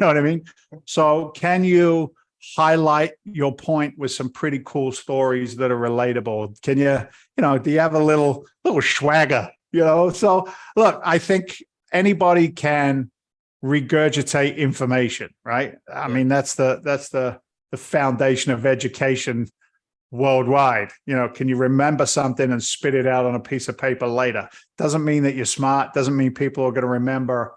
what I mean? So can you highlight your point with some pretty cool stories that are relatable? Can you, do you have a little swagger, So look, I think anybody can regurgitate information, right? I mean, that's the foundation of education worldwide. Can you remember something and spit it out on a piece of paper later? Doesn't mean that you're smart, doesn't mean people are going to remember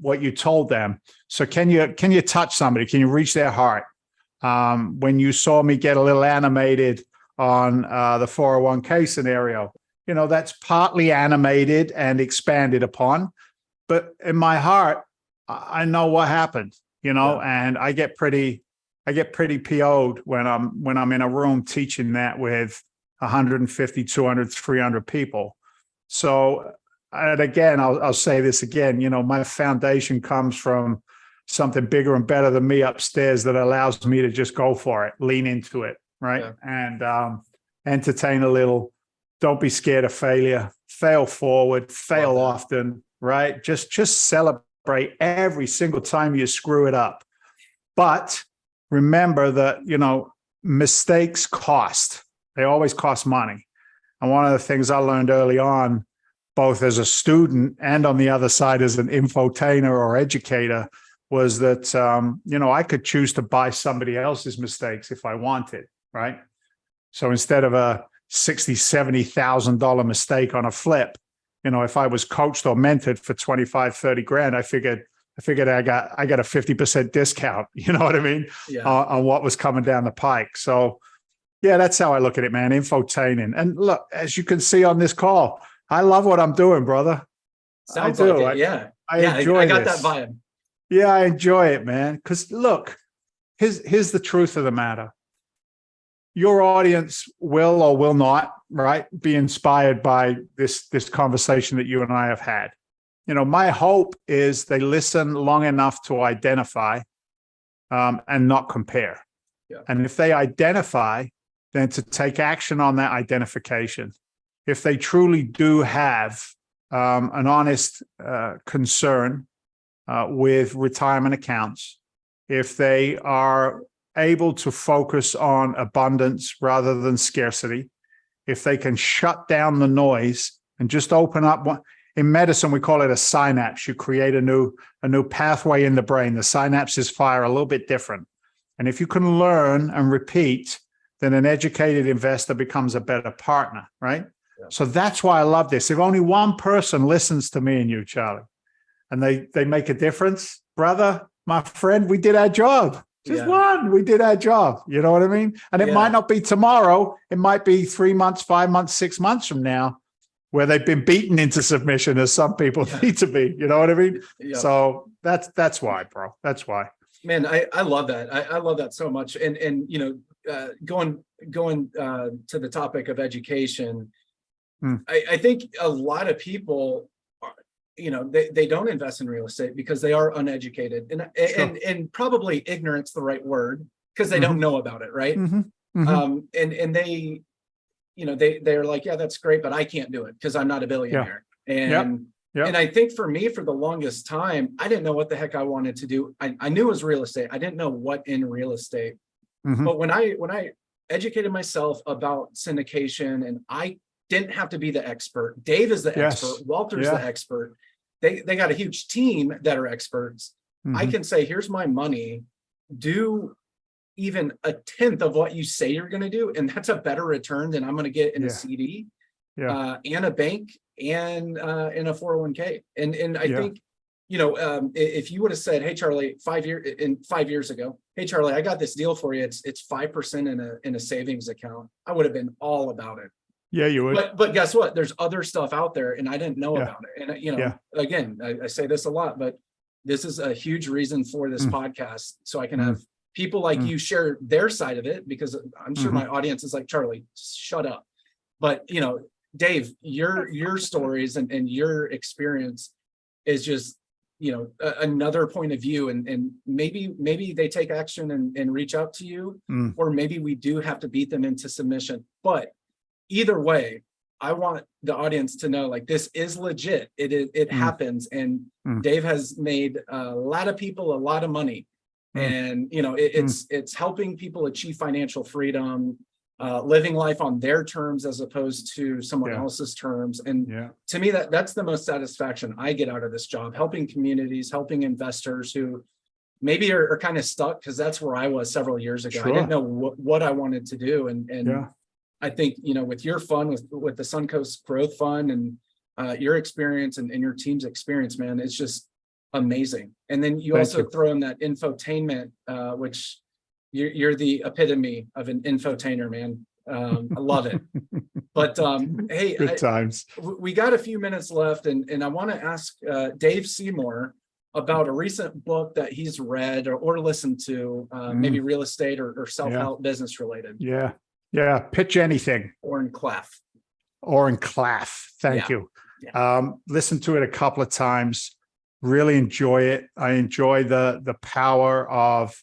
what you told them. So can you touch somebody? Can you reach their heart? When you saw me get a little animated on the 401k scenario, that's partly animated and expanded upon, but in my heart, I know what happened, and I get pretty PO'd when I'm in a room teaching that with 150, 200, 300 people. So, and again, I'll say this again, my foundation comes from something bigger and better than me upstairs that allows me to just go for it, lean into it, right? Yeah. And entertain a little. Don't be scared of failure. Fail forward, fail often, right? Just celebrate every single time you screw it up. But remember that, mistakes cost. They always cost money. And one of the things I learned early on, both as a student and on the other side as an infotainer or educator, was that, I could choose to buy somebody else's mistakes if I wanted, right? So instead of a $60,000, $70,000 mistake on a flip, if I was coached or mentored for 25, 30 grand, I figured I got a 50% discount, you know what I mean? Yeah. On what was coming down the pike. So yeah, that's how I look at it, man. Infotaining. And look, as you can see on this call, I love what I'm doing, brother. Sounds like it, yeah. I enjoy I got this. that vibe. Yeah, I enjoy it, man. Because look, here's the truth of the matter. Your audience will or will not, right, be inspired by this conversation that you and I have had. My hope is they listen long enough to identify and not compare. Yeah. And if they identify, then to take action on that identification. If they truly do have an honest concern with retirement accounts, if they are able to focus on abundance rather than scarcity, if they can shut down the noise and just open up one. In medicine, we call it a synapse. You create a new pathway in the brain. The synapses fire a little bit different. And if you can learn and repeat, then an educated investor becomes a better partner, right? Yeah. So that's why I love this. If only one person listens to me and you, Charlie, and they make a difference, brother, my friend, we did our job. Just one, we did our job. You know what I mean? And it might not be tomorrow. It might be 3 months, 5 months, 6 months from now, where they've been beaten into submission as some people need to be. You know what I mean? Yeah. So that's why, bro. That's why. Man, I love that. I love that so much. And going to the topic of education, I think a lot of people they don't invest in real estate because they are uneducated and probably ignorant's the right word because they don't know about it, right? And they they're like, yeah, that's great, but I can't do it because I'm not a billionaire. And I think for me, for the longest time, I didn't know what the heck I wanted to do. I knew it was real estate. I didn't know what in real estate. But when I educated myself about syndication, and I didn't have to be the expert. Dave is the expert. Walter's the expert. They got a huge team that are experts. I can say, here's my money. Do even a tenth of what you say you're going to do, and that's a better return than I'm going to get in a CD, and a bank, and in a 401k. And I think, if you would have said, hey, Charlie, 5 years ago, hey, Charlie, I got this deal for you. It's 5% in a savings account. I would have been all about it. Yeah, you would. But guess what? There's other stuff out there, and I didn't know about it. And again, I say this a lot, but this is a huge reason for this podcast, so I can have people like you share their side of it, because I'm sure my audience is like, Charlie, shut up. But Dave, your stories and your experience is just, another point of view, and maybe they take action and reach out to you, or maybe we do have to beat them into submission. But either way, I want the audience to know, like, this is legit. It happens, and Dave has made a lot of people a lot of money, and it's helping people achieve financial freedom, living life on their terms as opposed to someone else's terms. And to me, that's the most satisfaction I get out of this job, helping communities, helping investors who maybe are kind of stuck, because that's where I was several years ago. I didn't know what I wanted to do. And I think, with your fund, with the Suncoast Growth Fund, and your experience and your team's experience, man, it's just amazing. And then you also throw in that infotainment, which you're the epitome of an infotainer, man. I love it. But hey, good times. We got a few minutes left, and I want to ask Dave Seymour about a recent book that he's read or listened to, maybe real estate or self-help business related. Yeah. Pitch anything. Oren Klaff. Thank you. Listened to it a couple of times. Really enjoy it. I enjoy the power of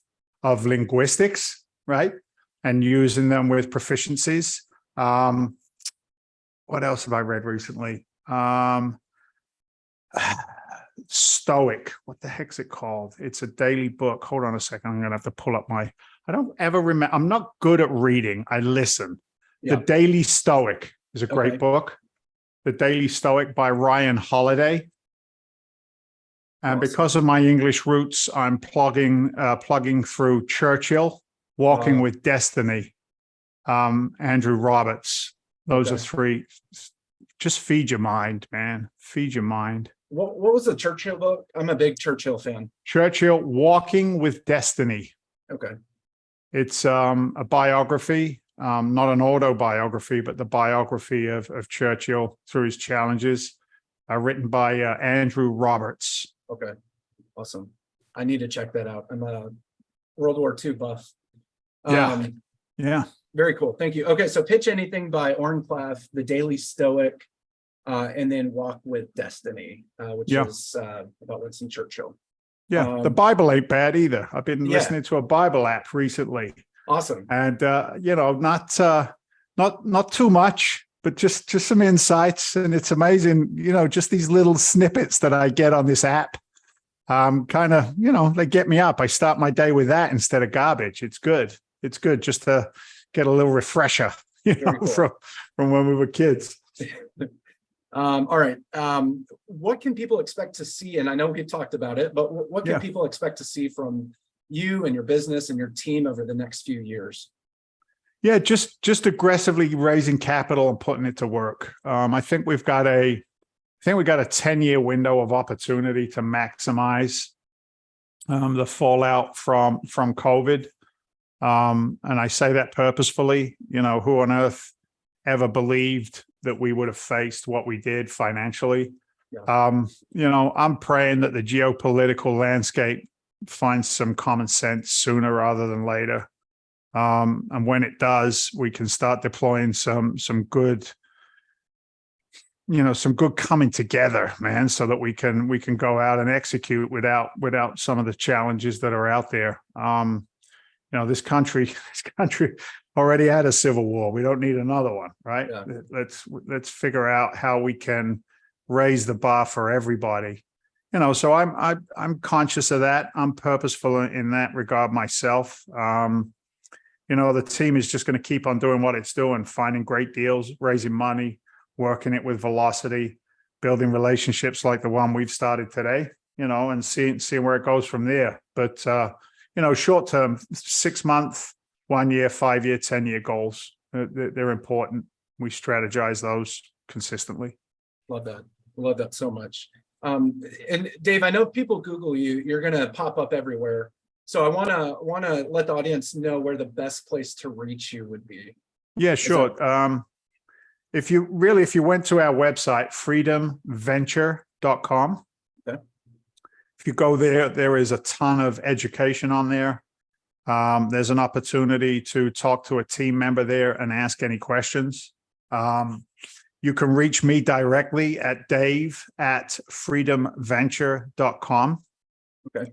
linguistics, right? And using them with proficiencies. What else have I read recently? Stoic. What the heck's it called? It's a daily book. Hold on a second. I'm going to have to pull up I don't ever remember. I'm not good at reading. I listen. The Daily Stoic is a great book. The Daily Stoic by Ryan Holiday. And because of my English roots, I'm plugging through Churchill, Walking with Destiny, Andrew Roberts. Those are three. Just feed your mind, man. Feed your mind. What was the Churchill book? I'm a big Churchill fan. Churchill, Walking with Destiny. Okay. It's a biography, not an autobiography, but the biography of Churchill through his challenges, written by Andrew Roberts. Okay, awesome. I need to check that out. I'm a World War II buff. Yeah. Very cool. Thank you. Okay, so Pitch Anything by Oren Klaff, The Daily Stoic, and then Walk with Destiny, which is about Winston Churchill. Yeah, the Bible ain't bad either. I've been listening to a Bible app recently. Awesome. And not too much, but just some insights. And it's amazing, just these little snippets that I get on this app. Kind of, they get me up. I start my day with that instead of garbage. It's good. It's good just to get a little refresher, from when we were kids. All right. What can people expect to see? And I know we've talked about it, but what can people expect to see from you and your business and your team over the next few years? Yeah, just aggressively raising capital and putting it to work. I think we've got a 10-year window of opportunity to maximize the fallout from COVID. And I say that purposefully. Who on earth ever believed that we would have faced what we did financially? I'm praying that the geopolitical landscape finds some common sense sooner rather than later. And when it does, we can start deploying some good, some good coming together, man, so that we can go out and execute without some of the challenges that are out there. This country already had a civil war. We don't need another one, right? Yeah. Let's figure out how we can raise the bar for everybody. So I'm conscious of that. I'm purposeful in that regard myself. The team is just going to keep on doing what it's doing, finding great deals, raising money, working it with velocity, building relationships like the one we've started today, and seeing where it goes from there. But, short term, 6 month, 1 year, 5 year, 10-year goals, they're important. We strategize those consistently. Love that. Love that so much. And Dave, I know if people Google you, you're going to pop up everywhere. So I want to let the audience know where the best place to reach you would be. Yeah, sure. If you went to our website, freedomventure.com, if you go there is a ton of education on there. There's an opportunity to talk to a team member there and ask any questions. You can reach me directly at dave@freedomventure.com. Okay.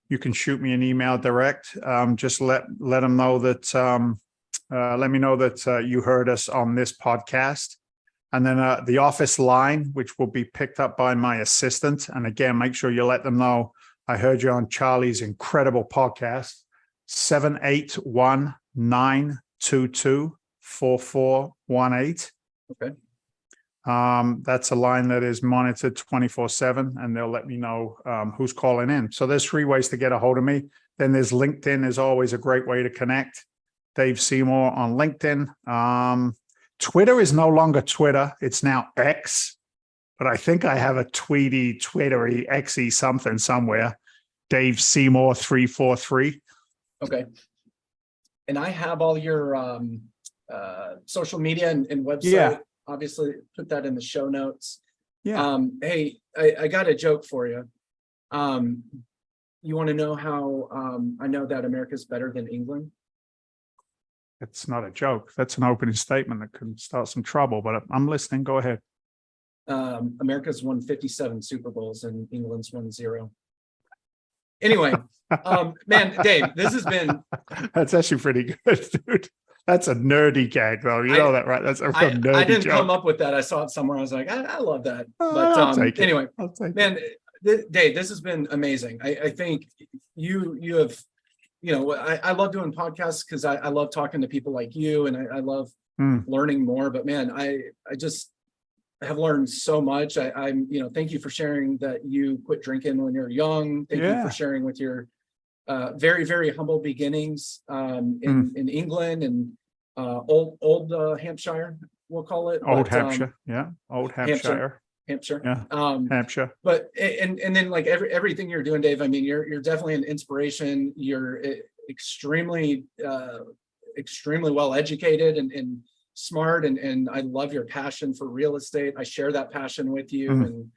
You can shoot me an email direct. Just let them know that, let me know that you heard us on this podcast. And then the office line, which will be picked up by my assistant. And again, make sure you let them know I heard you on Charlie's incredible podcast, 781-922-4418. Okay. That's a line that is monitored 24/7, and they'll let me know who's calling in. So there's 3 ways to get a hold of me. Then there's LinkedIn is always a great way to connect. Dave Seymour on LinkedIn. Twitter is no longer Twitter. It's now X, but I think I have a Twittery, Xy something somewhere. Dave Seymour 343. Okay. And I have all your social media and website. Yeah. Obviously, put that in the show notes. Yeah. Hey, I got a joke for you. You want to know how I know that America's better than England? It's not a joke. That's an opening statement that could start some trouble, but I'm listening. Go ahead. America's won 57 Super Bowls and England's won 0. Anyway, man, Dave, this has been... That's actually pretty good, dude. That's a nerdy gag, though. You know that, right? That's a real nerdy joke. I didn't come up with that. I saw it somewhere. I was like, I love that. But I'll take it. anyway, I'll take man, Dave, this has been amazing. I think you have, I love doing podcasts because I love talking to people like you, and I love learning more. But man, I just have learned so much. I'm thank you for sharing that you quit drinking when you're young. Thank you for sharing with your very, very humble beginnings in England and old Hampshire, we'll call it. Old Hampshire, Old Hampshire. Hampshire. Yeah. Hampshire. But and then like everything you're doing, Dave, I mean, you're definitely an inspiration. You're extremely well educated and smart, and I love your passion for real estate. I share that passion with you, and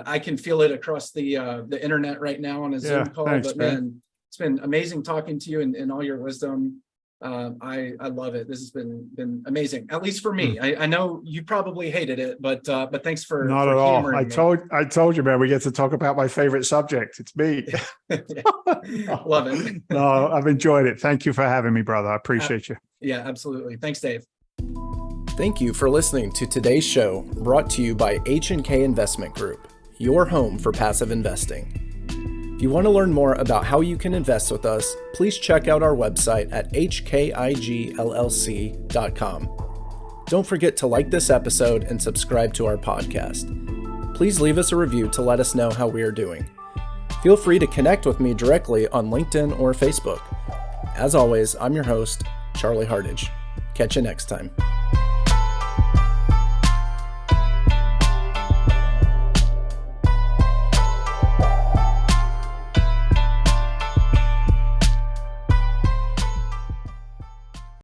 I can feel it across the internet right now on a Zoom call. Thanks, but man, it's been amazing talking to you and all your wisdom. I love it. This has been amazing, at least for me. I know you probably hated it, but thanks for not at all. humoring I told you, man. We get to talk about my favorite subject. It's me. Love it. No, I've enjoyed it. Thank you for having me, brother. I appreciate you. Yeah, absolutely. Thanks, Dave. Thank you for listening to today's show, brought to you by H&K Investment Group, your home for passive investing. If you want to learn more about how you can invest with us, please check out our website at hkigllc.com. Don't forget to like this episode and subscribe to our podcast. Please leave us a review to let us know how we are doing. Feel free to connect with me directly on LinkedIn or Facebook. As always, I'm your host, Charlie Hardage. Catch you next time.